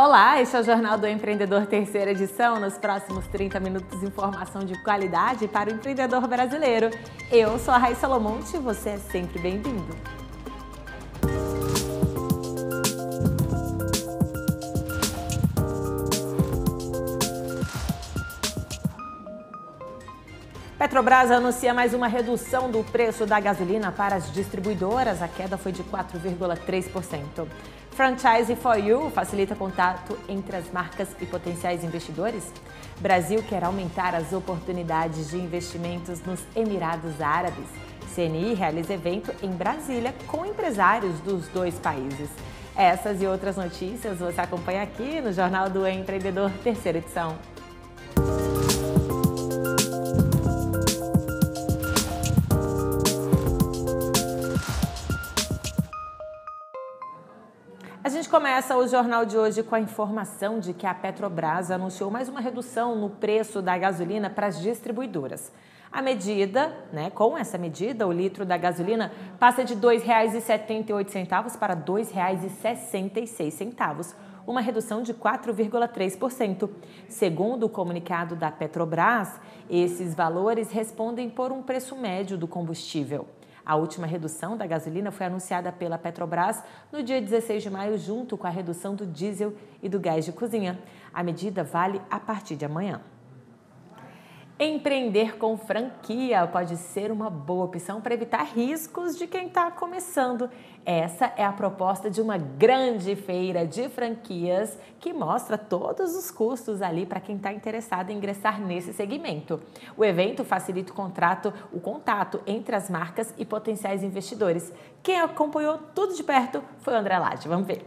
Olá, este é o Jornal do Empreendedor, terceira edição. Nos próximos 30 minutos, informação de qualidade para o empreendedor brasileiro. Eu sou a Raíssa Lomonte e você é sempre bem-vindo. Petrobras anuncia mais uma redução do preço da gasolina para as distribuidoras. A queda foi de 4,3%. Franchise for You facilita contato entre as marcas e potenciais investidores. Brasil quer aumentar as oportunidades de investimentos nos Emirados Árabes. CNI realiza evento em Brasília com empresários dos dois países. Essas e outras notícias você acompanha aqui no Jornal do Empreendedor, terceira edição. A gente começa o jornal de hoje com a informação de que a Petrobras anunciou mais uma redução no preço da gasolina para as distribuidoras. A medida, com essa medida, o litro da gasolina passa de R$ 2,78 para R$ 2,66, uma redução de 4,3%. Segundo o comunicado da Petrobras, esses valores respondem por um preço médio do combustível. A última redução da gasolina foi anunciada pela Petrobras no dia 16 de maio, junto com a redução do diesel e do gás de cozinha. A medida vale a partir de amanhã. Empreender com franquia pode ser uma boa opção para evitar riscos de quem está começando. Essa é a proposta de uma grande feira de franquias que mostra todos os custos ali para quem está interessado em ingressar nesse segmento. O evento facilita o contato entre as marcas e potenciais investidores. Quem acompanhou tudo de perto foi o André Lage. Vamos ver.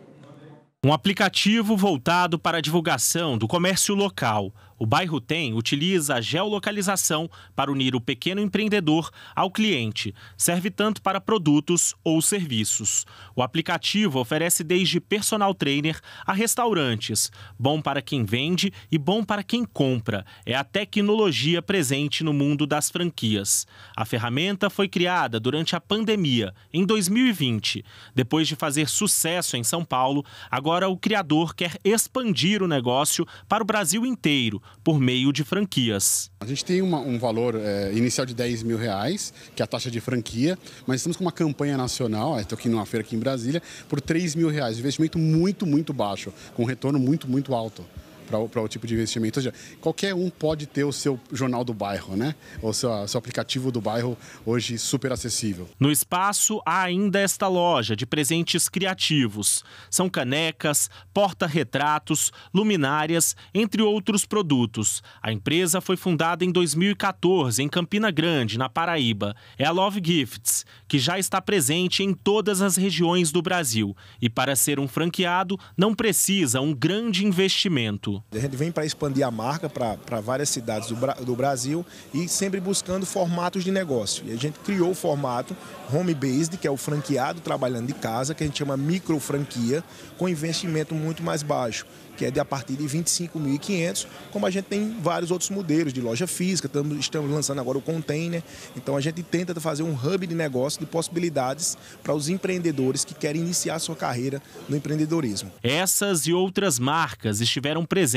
Um aplicativo voltado para a divulgação do comércio local. O Bairro Tem utiliza a geolocalização para unir o pequeno empreendedor ao cliente. Serve tanto para produtos ou serviços. O aplicativo oferece desde personal trainer a restaurantes. Bom para quem vende e bom para quem compra. É a tecnologia presente no mundo das franquias. A ferramenta foi criada durante a pandemia, em 2020. Depois de fazer sucesso em São Paulo, agora o criador quer expandir o negócio para o Brasil inteiro, por meio de franquias. A gente tem um valor inicial de R$10 mil, que é a taxa de franquia, mas estamos com uma campanha nacional, estou aqui numa feira aqui em Brasília, por R$3 mil, investimento muito baixo, com um retorno muito alto para o tipo de investimento. Ou seja, qualquer um pode ter o seu jornal do bairro, o seu aplicativo do bairro hoje super acessível. No espaço há ainda esta loja de presentes criativos. São canecas, porta-retratos, luminárias, entre outros produtos. A empresa foi fundada em 2014 em Campina Grande, na Paraíba. É a Love Gifts, que já está presente em todas as regiões do Brasil. E para ser um franqueado, não precisa um grande investimento. A gente vem para expandir a marca para várias cidades do Brasil e sempre buscando formatos de negócio. E a gente criou o formato home-based, que é o franqueado trabalhando de casa, que a gente chama micro franquia, com investimento muito mais baixo, que é a partir de R$ 25.500, como a gente tem vários outros modelos de loja física, estamos lançando agora o container. Então a gente tenta fazer um hub de negócio, de possibilidades para os empreendedores que querem iniciar sua carreira no empreendedorismo. Essas e outras marcas estiveram presentes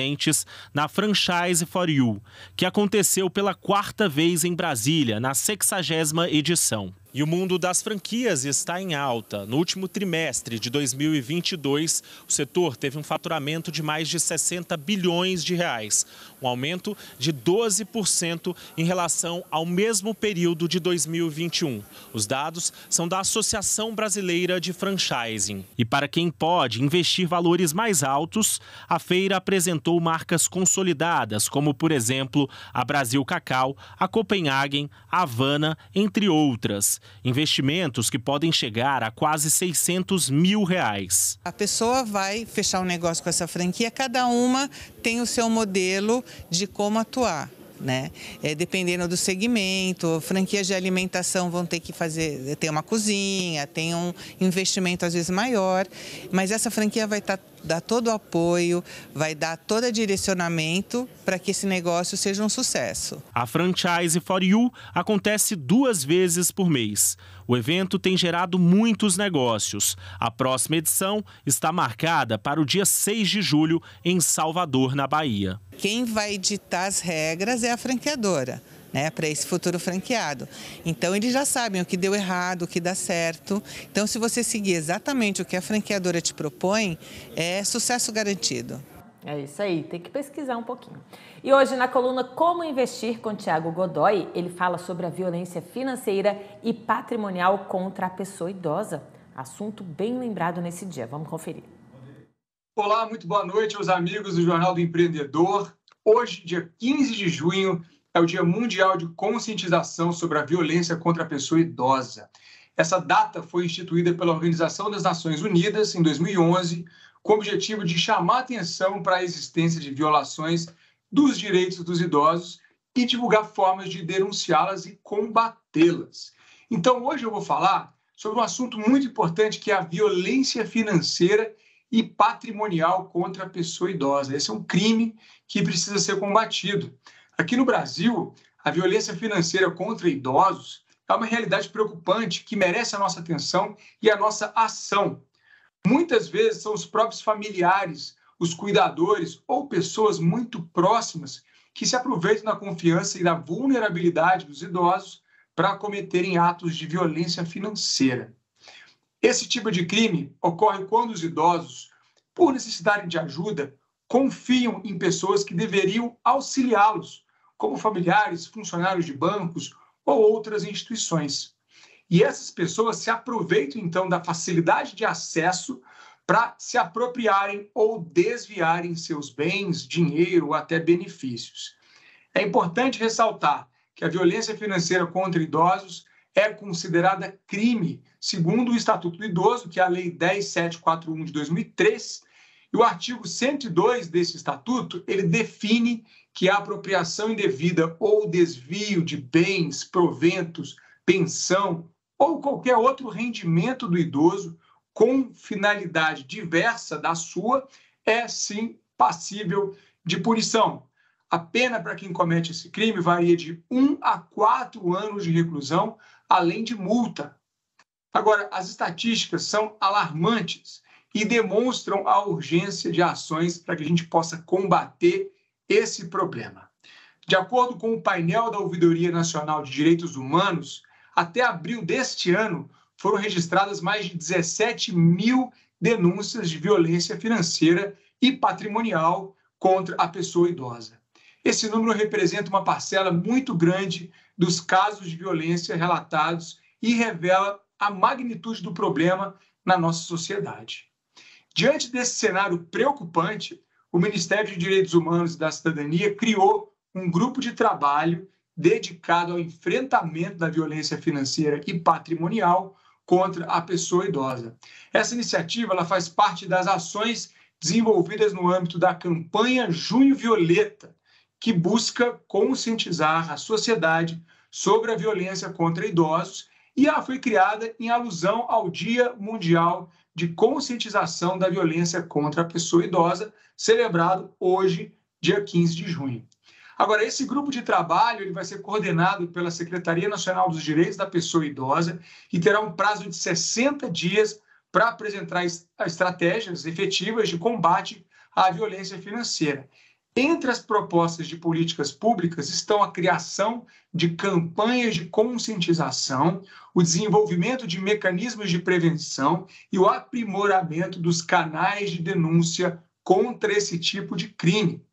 na Franchise for You, que aconteceu pela 4ª vez em Brasília, na 60ª edição. E o mundo das franquias está em alta. No último trimestre de 2022, o setor teve um faturamento de mais de 60 bilhões de reais, um aumento de 12% em relação ao mesmo período de 2021. Os dados são da Associação Brasileira de Franchising. E para quem pode investir valores mais altos, a feira apresentou marcas consolidadas, como, por exemplo, a Brasil Cacau, a Copenhagen, a Havana, entre outras. Investimentos que podem chegar a quase R$600 mil. A pessoa vai fechar um negócio com essa franquia, cada uma tem o seu modelo de como atuar. Dependendo do segmento, franquias de alimentação vão ter que ter uma cozinha, tem um investimento às vezes maior, mas essa franquia vai estar dar todo o apoio, vai dar todo o direcionamento para que esse negócio seja um sucesso. A Franchise for You acontece 2 vezes por mês. O evento tem gerado muitos negócios. A próxima edição está marcada para o dia 6 de julho em Salvador, na Bahia. Quem vai ditar as regras é a franqueadora, né, para esse futuro franqueado. Então, eles já sabem o que deu errado, o que dá certo. Então, se você seguir exatamente o que a franqueadora te propõe, é sucesso garantido. É isso aí, tem que pesquisar um pouquinho. E hoje, na coluna Como Investir com Tiago Godoy, ele fala sobre a violência financeira e patrimonial contra a pessoa idosa. Assunto bem lembrado nesse dia. Vamos conferir. Olá, muito boa noite aos amigos do Jornal do Empreendedor. Hoje, dia 15 de junho, é o Dia Mundial de Conscientização sobre a Violência contra a Pessoa Idosa. Essa data foi instituída pela Organização das Nações Unidas em 2011, com o objetivo de chamar atenção para a existência de violações dos direitos dos idosos e divulgar formas de denunciá-las e combatê-las. Então, hoje eu vou falar sobre um assunto muito importante, que é a violência financeira e patrimonial contra a pessoa idosa. Esse é um crime que precisa ser combatido. Aqui no Brasil, a violência financeira contra idosos é uma realidade preocupante que merece a nossa atenção e a nossa ação. Muitas vezes são os próprios familiares, os cuidadores ou pessoas muito próximas que se aproveitam da confiança e da vulnerabilidade dos idosos para cometerem atos de violência financeira. Esse tipo de crime ocorre quando os idosos, por necessitarem de ajuda, confiam em pessoas que deveriam auxiliá-los, como familiares, funcionários de bancos ou outras instituições. E essas pessoas se aproveitam, então, da facilidade de acesso para se apropriarem ou desviarem seus bens, dinheiro ou até benefícios. É importante ressaltar que a violência financeira contra idosos é considerada crime, segundo o Estatuto do Idoso, que é a Lei 10.741 de 2003, e o artigo 102 desse estatuto, ele define que a apropriação indevida ou desvio de bens, proventos, pensão ou qualquer outro rendimento do idoso com finalidade diversa da sua é, sim, passível de punição. A pena para quem comete esse crime varia de 1 a 4 anos de reclusão, além de multa. Agora, as estatísticas são alarmantes e demonstram a urgência de ações para que a gente possa combater esse problema. De acordo com o painel da Ouvidoria Nacional de Direitos Humanos, até abril deste ano foram registradas mais de 17 mil denúncias de violência financeira e patrimonial contra a pessoa idosa. Esse número representa uma parcela muito grande dos casos de violência relatados e revela a magnitude do problema na nossa sociedade. Diante desse cenário preocupante, o Ministério de Direitos Humanos e da Cidadania criou um grupo de trabalho dedicado ao enfrentamento da violência financeira e patrimonial contra a pessoa idosa. Essa iniciativa ela faz parte das ações desenvolvidas no âmbito da campanha Junho Violeta, que busca conscientizar a sociedade sobre a violência contra idosos, e ela foi criada em alusão ao Dia Mundial de Conscientização da Violência contra a Pessoa Idosa, celebrado hoje, dia 15 de junho. Agora, esse grupo de trabalho ele vai ser coordenado pela Secretaria Nacional dos Direitos da Pessoa Idosa e terá um prazo de 60 dias para apresentar estratégias efetivas de combate à violência financeira. Entre as propostas de políticas públicas estão a criação de campanhas de conscientização, o desenvolvimento de mecanismos de prevenção e o aprimoramento dos canais de denúncia contra esse tipo de crime.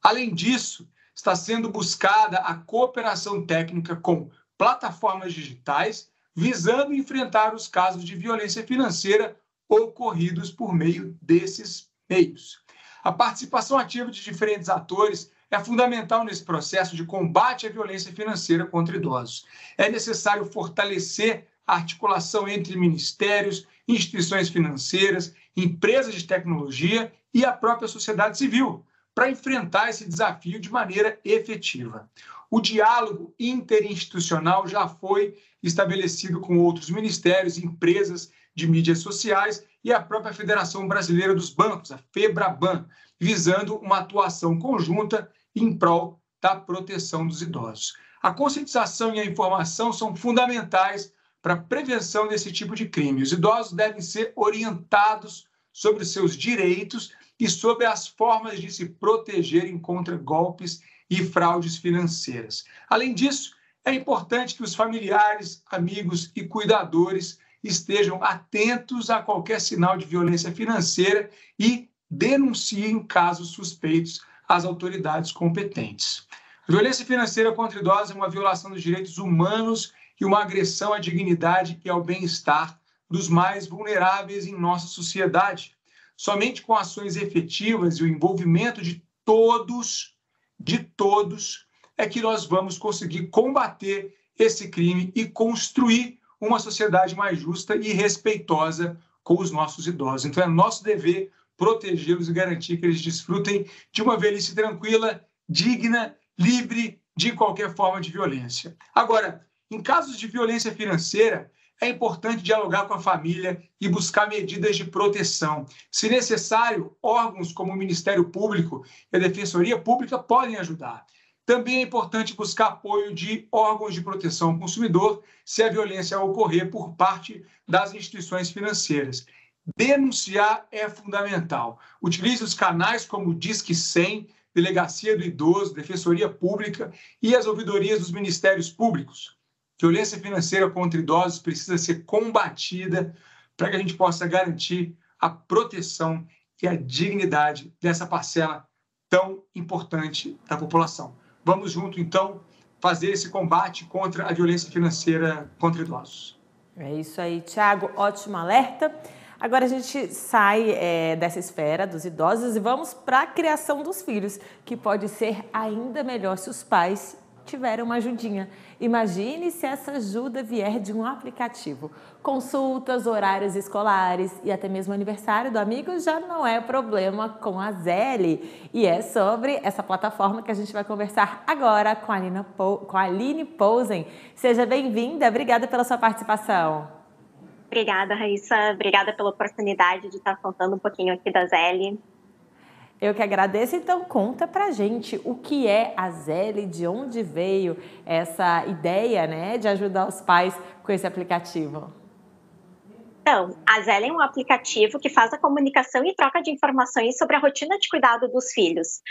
Além disso, está sendo buscada a cooperação técnica com plataformas digitais, visando enfrentar os casos de violência financeira ocorridos por meio desses meios. A participação ativa de diferentes atores é fundamental nesse processo de combate à violência financeira contra idosos. É necessário fortalecer a articulação entre ministérios, instituições financeiras, empresas de tecnologia e a própria sociedade civil, para enfrentar esse desafio de maneira efetiva. O diálogo interinstitucional já foi estabelecido com outros ministérios, empresas de mídias sociais e a própria Federação Brasileira dos Bancos, a FEBRABAN, visando uma atuação conjunta em prol da proteção dos idosos. A conscientização e a informação são fundamentais para a prevenção desse tipo de crime. Os idosos devem ser orientados sobre os seus direitos e sobre as formas de se protegerem contra golpes e fraudes financeiras. Além disso, é importante que os familiares, amigos e cuidadores estejam atentos a qualquer sinal de violência financeira e denunciem casos suspeitos às autoridades competentes. A violência financeira contra idosos é uma violação dos direitos humanos e uma agressão à dignidade e ao bem-estar dos mais vulneráveis em nossa sociedade. Somente com ações efetivas e o envolvimento de todos, é que nós vamos conseguir combater esse crime e construir uma sociedade mais justa e respeitosa com os nossos idosos. Então, é nosso dever protegê-los e garantir que eles desfrutem de uma velhice tranquila, digna, livre de qualquer forma de violência. Agora, em casos de violência financeira, é importante dialogar com a família e buscar medidas de proteção. Se necessário, órgãos como o Ministério Público e a Defensoria Pública podem ajudar. Também é importante buscar apoio de órgãos de proteção ao consumidor se a violência ocorrer por parte das instituições financeiras. Denunciar é fundamental. Utilize os canais como o Disque 100, Delegacia do Idoso, Defensoria Pública e as ouvidorias dos Ministérios Públicos. Violência financeira contra idosos precisa ser combatida para que a gente possa garantir a proteção e a dignidade dessa parcela tão importante da população. Vamos junto, então, fazer esse combate contra a violência financeira contra idosos. É isso aí, Thiago. Ótimo alerta. Agora a gente sai dessa esfera dos idosos e vamos para a criação dos filhos, que pode ser ainda melhor se os pais tiverem uma ajudinha. Imagine se essa ajuda vier de um aplicativo. Consultas, horários escolares e até mesmo aniversário do amigo já não é problema com a Zelle. E é sobre essa plataforma que a gente vai conversar agora com a Aline Posen. Seja bem-vinda, obrigada pela sua participação. Obrigada, Raíssa. Obrigada pela oportunidade de estar contando um pouquinho aqui da Zelle. Eu que agradeço. Então, conta pra gente o que é a Zelle, de onde veio essa ideia, né, de ajudar os pais com esse aplicativo. Então, a Zelle é um aplicativo que faz a comunicação e troca de informações sobre a rotina de cuidado dos filhos.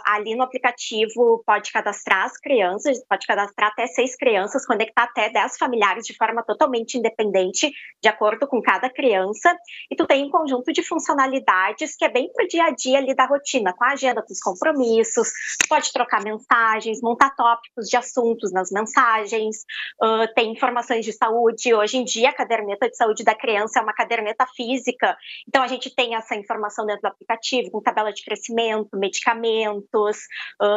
Ali no aplicativo pode cadastrar as crianças, pode cadastrar até 6 crianças, conectar até 10 familiares de forma totalmente independente, de acordo com cada criança. E tu tem um conjunto de funcionalidades que é bem pro dia a dia ali da rotina, com a agenda dos compromissos, pode trocar mensagens, montar tópicos de assuntos nas mensagens, tem informações de saúde. Hoje em dia, a caderneta de saúde da criança é uma caderneta física, então a gente tem essa informação dentro do aplicativo, com tabela de crescimento, medicamentos,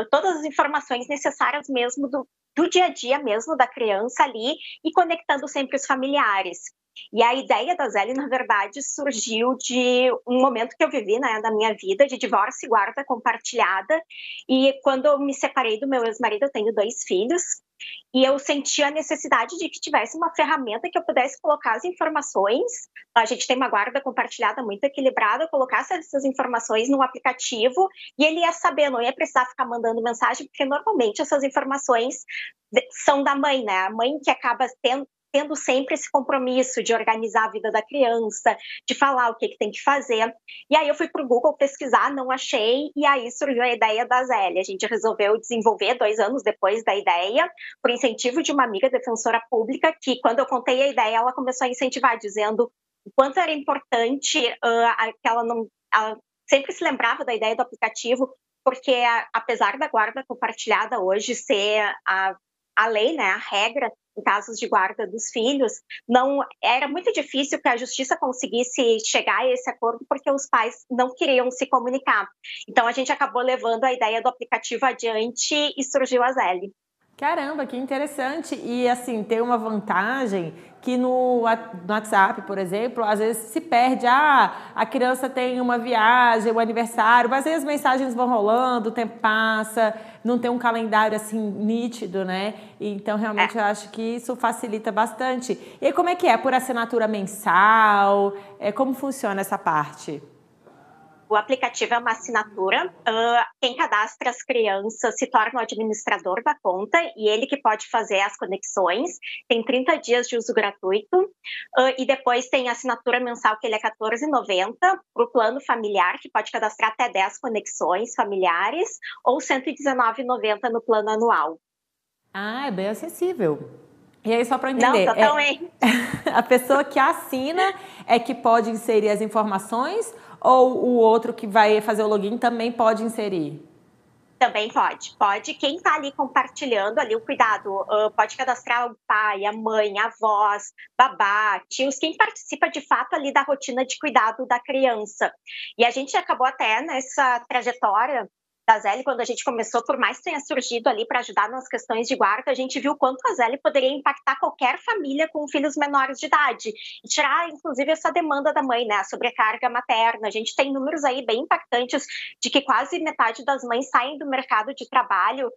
todas as informações necessárias mesmo do dia a dia mesmo da criança ali e conectando sempre os familiares. E a ideia da Zelle, na verdade, surgiu de um momento que eu vivi, né, da minha vida, de divórcio e guarda compartilhada. E quando eu me separei do meu ex-marido, eu tenho 2 filhos, e eu senti a necessidade de que tivesse uma ferramenta que eu pudesse colocar as informações. A gente tem uma guarda compartilhada muito equilibrada, eu colocasse essas informações no aplicativo e ele ia saber, não ia precisar ficar mandando mensagem, porque normalmente essas informações são da mãe, né? A mãe que acaba tendo sempre esse compromisso de organizar a vida da criança, de falar o que tem que fazer. E aí eu fui para o Google pesquisar, não achei, e aí surgiu a ideia da Zelle. A gente resolveu desenvolver 2 anos depois da ideia, por incentivo de uma amiga defensora pública, que quando eu contei a ideia, ela começou a incentivar, dizendo o quanto era importante, que ela sempre se lembrava da ideia do aplicativo, porque apesar da guarda compartilhada hoje ser a lei, né, a regra, em casos de guarda dos filhos, não era muito difícil que a justiça conseguisse chegar a esse acordo porque os pais não queriam se comunicar. Então, a gente acabou levando a ideia do aplicativo adiante e surgiu a Zelle. Caramba, que interessante. E assim, tem uma vantagem que no WhatsApp, por exemplo, às vezes se perde. A criança tem uma viagem, um aniversário, mas aí as mensagens vão rolando, o tempo passa, não tem um calendário assim nítido, né? Então, realmente, eu acho que isso facilita bastante. E aí, como é que é? Por assinatura mensal? Como funciona essa parte? O aplicativo é uma assinatura, quem cadastra as crianças se torna o administrador da conta e ele que pode fazer as conexões, tem 30 dias de uso gratuito, e depois tem a assinatura mensal, que ele é R$14,90, para o plano familiar, que pode cadastrar até 10 conexões familiares, ou R$119,90 no plano anual. Ah, é bem acessível. E aí, só para entender, Não, totalmente. A pessoa que assina é que pode inserir as informações ou o outro que vai fazer o login também pode inserir? Também pode. Pode. Quem está ali compartilhando ali o cuidado, pode cadastrar o pai, a mãe, a avós, babá, tios, quem participa de fato ali da rotina de cuidado da criança. E a gente acabou até nessa trajetória da Zelle, quando a gente começou, por mais que tenha surgido ali para ajudar nas questões de guarda, a gente viu quanto a Zelle poderia impactar qualquer família com filhos menores de idade e tirar, inclusive, essa demanda da mãe, né, a sobrecarga materna. A gente tem números aí bem impactantes de que quase metade das mães saem do mercado de trabalho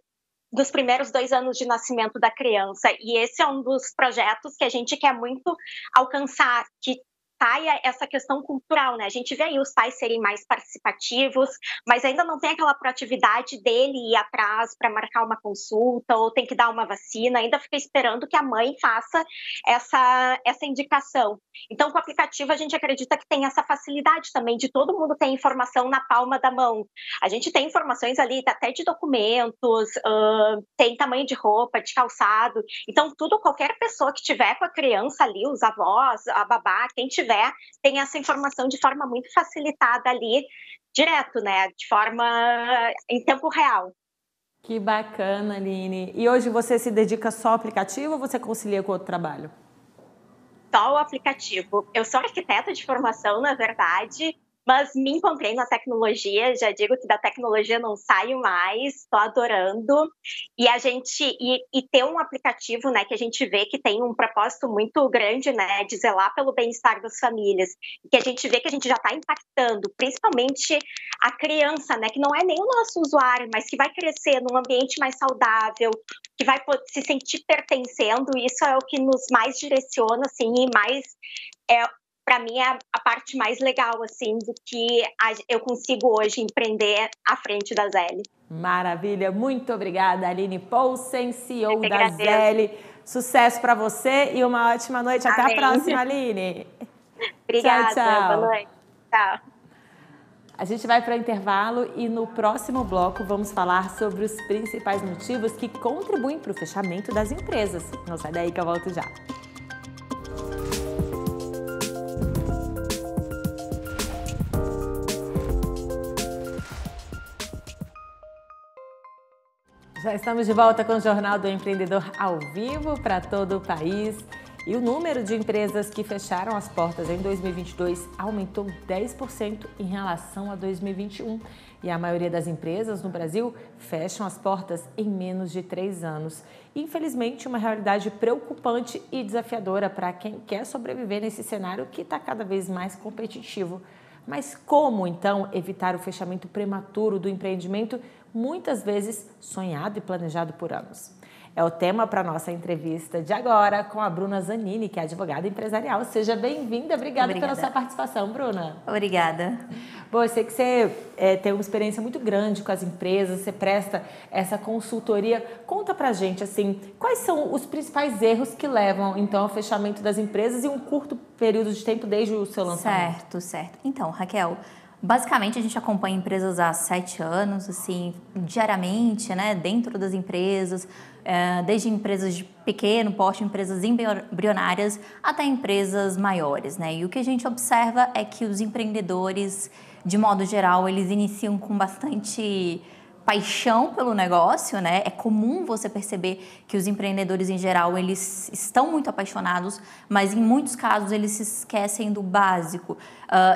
dos primeiros 2 anos de nascimento da criança, e esse é um dos projetos que a gente quer muito alcançar, que saia essa questão cultural, né? A gente vê aí os pais serem mais participativos, mas ainda não tem aquela proatividade dele ir atrás para marcar uma consulta ou tem que dar uma vacina, ainda fica esperando que a mãe faça essa indicação. Então, com o aplicativo, a gente acredita que tem essa facilidade também de todo mundo ter informação na palma da mão. A gente tem informações ali até de documentos, tem tamanho de roupa, de calçado. Então, qualquer pessoa que tiver com a criança ali, os avós, a babá, quem tiver, tem essa informação de forma muito facilitada ali, direto, né? De forma em tempo real. Que bacana, Aline. E hoje você se dedica só ao aplicativo ou você concilia com outro trabalho? Só o aplicativo. Eu sou arquiteta de formação, na verdade, mas me encontrei na tecnologia, já digo que da tecnologia não saio mais, estou adorando. E a gente e ter um aplicativo, né, que a gente vê que tem um propósito muito grande, né, de zelar pelo bem-estar das famílias, que a gente vê que a gente já está impactando, principalmente a criança, né, que não é nem o nosso usuário, mas que vai crescer num ambiente mais saudável, que vai se sentir pertencendo. Isso é o que nos mais direciona, assim, e mais para mim é a parte mais legal, assim, do que eu consigo hoje empreender à frente da Zelle. Maravilha, muito obrigada, Aline Poulsen, CEO da Zelle. Sucesso para você e uma ótima noite. Até a próxima, Aline. Obrigada, tchau. Boa noite. Tchau. A gente vai para o intervalo e no próximo bloco vamos falar sobre os principais motivos que contribuem para o fechamento das empresas. Não sai daí que eu volto já. Já estamos de volta com o Jornal do Empreendedor ao vivo para todo o país. E o número de empresas que fecharam as portas em 2022 aumentou 10% em relação a 2021. E a maioria das empresas no Brasil fecham as portas em menos de 3 anos. Infelizmente, uma realidade preocupante e desafiadora para quem quer sobreviver nesse cenário que está cada vez mais competitivo. Mas como, então, evitar o fechamento prematuro do empreendimento, muitas vezes sonhado e planejado por anos? É o tema para a nossa entrevista de agora com a Bruna Zanini, que é advogada empresarial. Seja bem-vinda. Obrigada pela sua participação, Bruna. Obrigada. Bom, eu sei que você tem uma experiência muito grande com as empresas, você presta essa consultoria. Conta pra gente, assim, quais são os principais erros que levam, então, ao fechamento das empresas em um curto período de tempo desde o seu lançamento? Certo. Então, Raquel, basicamente a gente acompanha empresas há 7 anos, assim, diariamente, né, dentro das empresas, desde empresas de pequeno porte, empresas embrionárias, até empresas maiores, né? E o que a gente observa é que os empreendedores, de modo geral, eles iniciam com bastante paixão pelo negócio, né? É comum você perceber que os empreendedores, em geral, eles estão muito apaixonados, mas em muitos casos eles se esquecem do básico.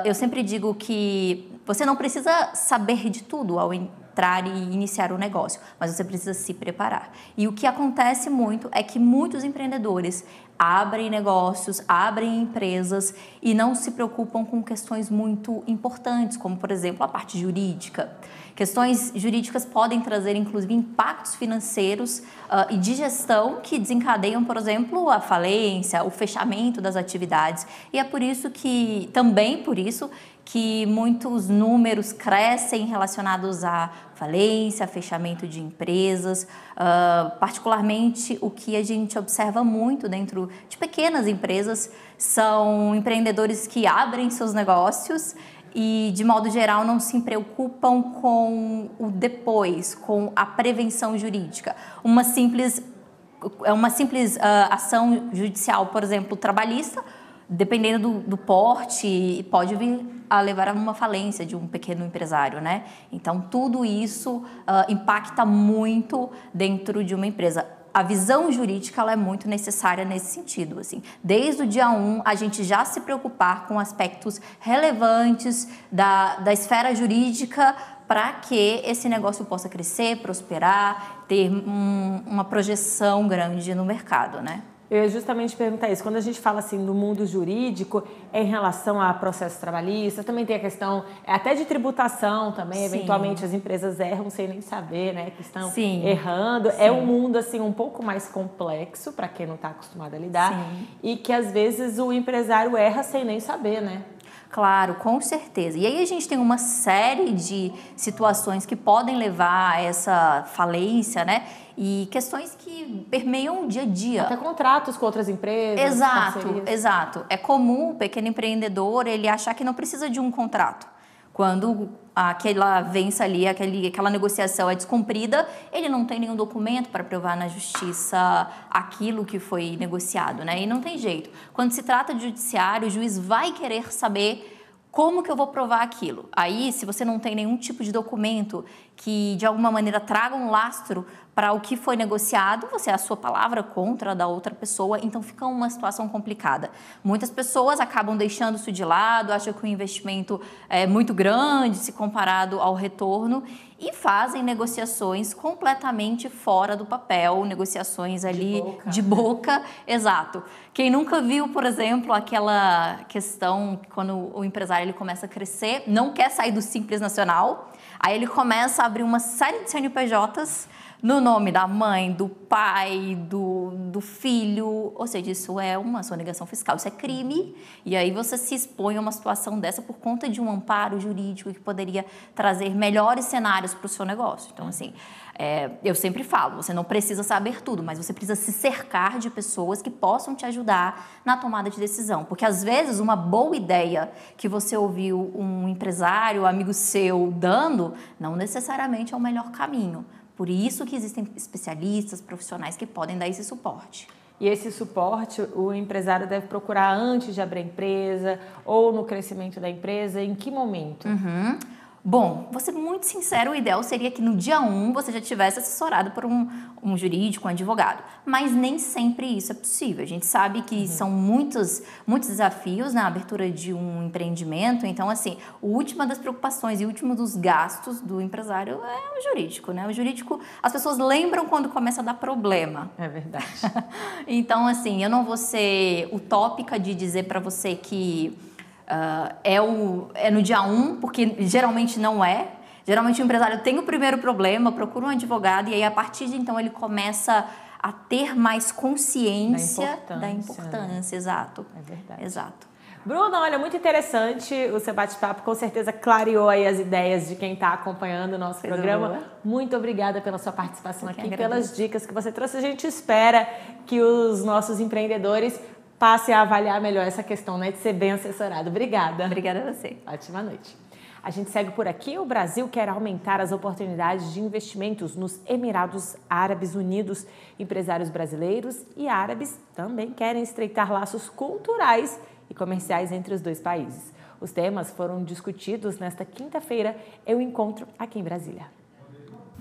Eu sempre digo que você não precisa saber de tudo ao entrar e iniciar o negócio, mas você precisa se preparar. E o que acontece muito é que muitos empreendedores abrem negócios, abrem empresas e não se preocupam com questões muito importantes, como, por exemplo, a parte jurídica. Questões jurídicas podem trazer, inclusive, impactos financeiros e de gestão que desencadeiam, por exemplo, a falência, o fechamento das atividades. E é por isso que, também por isso, que muitos números crescem relacionados à falência, fechamento de empresas, particularmente o que a gente observa muito dentro de pequenas empresas são empreendedores que abrem seus negócios e, de modo geral, não se preocupam com o depois, com a prevenção jurídica. Uma simples ação judicial, por exemplo, trabalhista, dependendo do porte, pode vir a levar a uma falência de um pequeno empresário, né? Então, tudo isso impacta muito dentro de uma empresa. A visão jurídica ela é muito necessária nesse sentido. Assim. Desde o dia 1, a gente já se preocupar com aspectos relevantes da esfera jurídica para que esse negócio possa crescer, prosperar, ter uma projeção grande no mercado, né? Eu ia justamente perguntar isso. Quando a gente fala assim do mundo jurídico, em relação a processo trabalhista, também tem a questão até de tributação também. Sim. Eventualmente as empresas erram sem nem saber, né, que estão Sim. errando. Sim. É um mundo assim um pouco mais complexo para quem não está acostumado a lidar. Sim. E que às vezes o empresário erra sem nem saber, né? Claro, com certeza. E aí a gente tem uma série de situações que podem levar a essa falência, né? E questões que permeiam o dia a dia. Até contratos com outras empresas. Exato. É comum o pequeno empreendedor ele achar que não precisa de um contrato. Quando aquela vence ali, aquela negociação é descumprida, ele não tem nenhum documento para provar na justiça aquilo que foi negociado, né? E não tem jeito. Quando se trata de judiciário, o juiz vai querer saber como que eu vou provar aquilo. Aí, se você não tem nenhum tipo de documento que, de alguma maneira, traga um lastro para o que foi negociado, você é a sua palavra contra a da outra pessoa, então fica uma situação complicada. Muitas pessoas acabam deixando isso de lado, acham que o investimento é muito grande se comparado ao retorno e fazem negociações completamente fora do papel, negociações ali de boca, exato. Quem nunca viu, por exemplo, aquela questão quando o empresário ele começa a crescer, não quer sair do Simples Nacional, aí ele começa a abrir uma série de CNPJs no nome da mãe, do pai, do filho, ou seja, isso é uma sonegação fiscal, isso é crime, e aí você se expõe a uma situação dessa por conta de um amparo jurídico que poderia trazer melhores cenários para o seu negócio. Então, assim, eu sempre falo, você não precisa saber tudo, mas você precisa se cercar de pessoas que possam te ajudar na tomada de decisão, porque às vezes uma boa ideia que você ouviu um empresário, amigo seu dando, não necessariamente é o melhor caminho. Por isso que existem especialistas, profissionais que podem dar esse suporte. E esse suporte o empresário deve procurar antes de abrir a empresa ou no crescimento da empresa? Em que momento? Bom, vou ser muito sincero, o ideal seria que no dia 1 você já tivesse assessorado por um jurídico, um advogado. Mas nem sempre isso é possível. A gente sabe que são muitos desafios na abertura de um empreendimento. Então, assim, a última das preocupações e o último dos gastos do empresário é o jurídico, né? O jurídico, as pessoas lembram quando começa a dar problema. É verdade. Então, assim, eu não vou ser utópica de dizer para você que é no dia 1, porque geralmente não é. Geralmente o empresário tem o primeiro problema, procura um advogado e aí a partir de então ele começa a ter mais consciência da importância. Exato. É verdade. Exato. Bruna, olha, muito interessante o seu bate-papo, com certeza clareou aí as ideias de quem está acompanhando o nosso programa. Muito obrigada pela sua participação aqui, pelas dicas que você trouxe. A gente espera que os nossos empreendedores passe a avaliar melhor essa questão, né, de ser bem assessorado. Obrigada. Obrigada a você. Ótima noite. A gente segue por aqui. O Brasil quer aumentar as oportunidades de investimentos nos Emirados Árabes Unidos. Empresários brasileiros e árabes também querem estreitar laços culturais e comerciais entre os dois países. Os temas foram discutidos nesta quinta-feira em um encontro aqui em Brasília.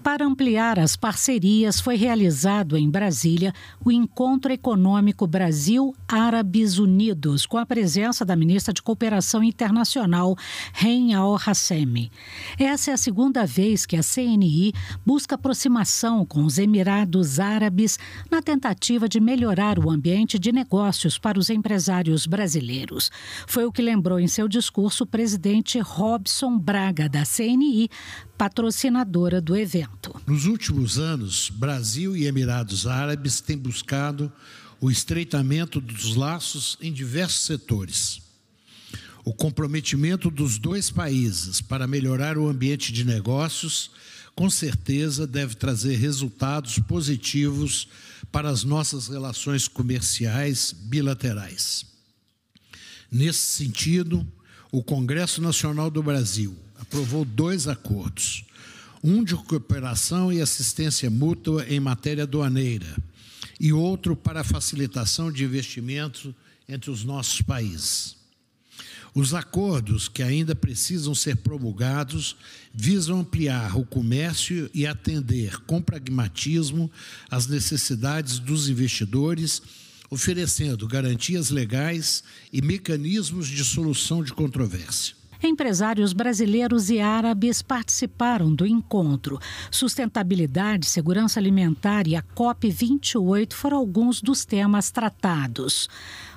Para ampliar as parcerias, foi realizado em Brasília o Encontro Econômico Brasil-Árabes Unidos, com a presença da ministra de Cooperação Internacional, Rein Al-Hassemi. Essa é a segunda vez que a CNI busca aproximação com os Emirados Árabes na tentativa de melhorar o ambiente de negócios para os empresários brasileiros. Foi o que lembrou em seu discurso o presidente Robson Braga, da CNI, patrocinadora do evento. Nos últimos anos, Brasil e Emirados Árabes têm buscado o estreitamento dos laços em diversos setores. O comprometimento dos dois países para melhorar o ambiente de negócios, com certeza, deve trazer resultados positivos para as nossas relações comerciais bilaterais. Nesse sentido, o Congresso Nacional do Brasil aprovou 2 acordos, um de cooperação e assistência mútua em matéria aduaneira e outro para a facilitação de investimentos entre os nossos países. Os acordos, que ainda precisam ser promulgados, visam ampliar o comércio e atender com pragmatismo as necessidades dos investidores, oferecendo garantias legais e mecanismos de solução de controvérsia. Empresários brasileiros e árabes participaram do encontro. Sustentabilidade, segurança alimentar e a COP28 foram alguns dos temas tratados.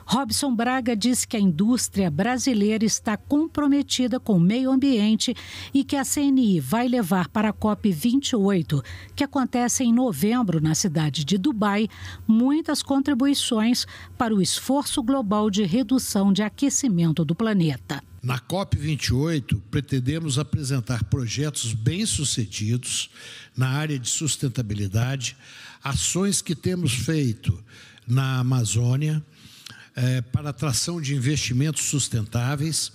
Robson Braga disse que a indústria brasileira está comprometida com o meio ambiente e que a CNI vai levar para a COP28, que acontece em novembro na cidade de Dubai, muitas contribuições para o esforço global de redução de aquecimento do planeta. Na COP28, pretendemos apresentar projetos bem-sucedidos na área de sustentabilidade, ações que temos feito na Amazônia para atração de investimentos sustentáveis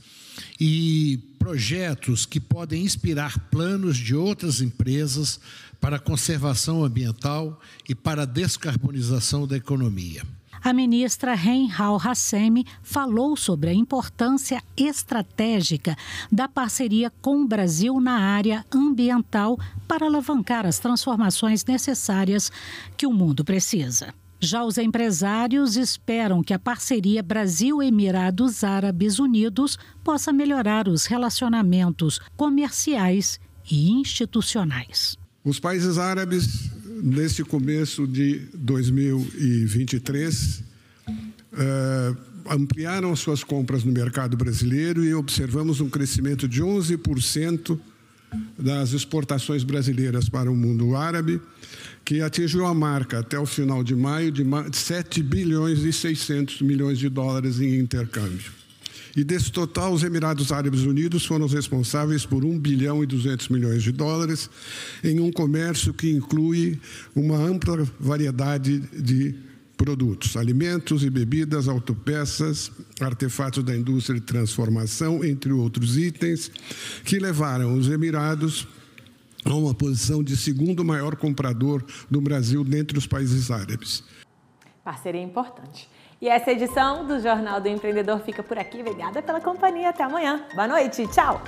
e projetos que podem inspirar planos de outras empresas para a conservação ambiental e para a descarbonização da economia. A ministra Rein Al-Hassemi falou sobre a importância estratégica da parceria com o Brasil na área ambiental para alavancar as transformações necessárias que o mundo precisa. Já os empresários esperam que a parceria Brasil-Emirados Árabes Unidos possa melhorar os relacionamentos comerciais e institucionais. Os países árabes, nesse começo de 2023, ampliaram suas compras no mercado brasileiro e observamos um crescimento de 11% das exportações brasileiras para o mundo árabe, que atingiu a marca até o final de maio de 7 bilhões e 600 milhões de dólares em intercâmbio. E desse total, os Emirados Árabes Unidos foram responsáveis por 1 bilhão e 200 milhões de dólares em um comércio que inclui uma ampla variedade de produtos, alimentos e bebidas, autopeças, artefatos da indústria de transformação, entre outros itens, que levaram os Emirados a uma posição de segundo maior comprador do Brasil dentre os países árabes. Parceria importante. E essa edição do Jornal do Empreendedor fica por aqui. Obrigada pela companhia. Até amanhã. Boa noite. Tchau.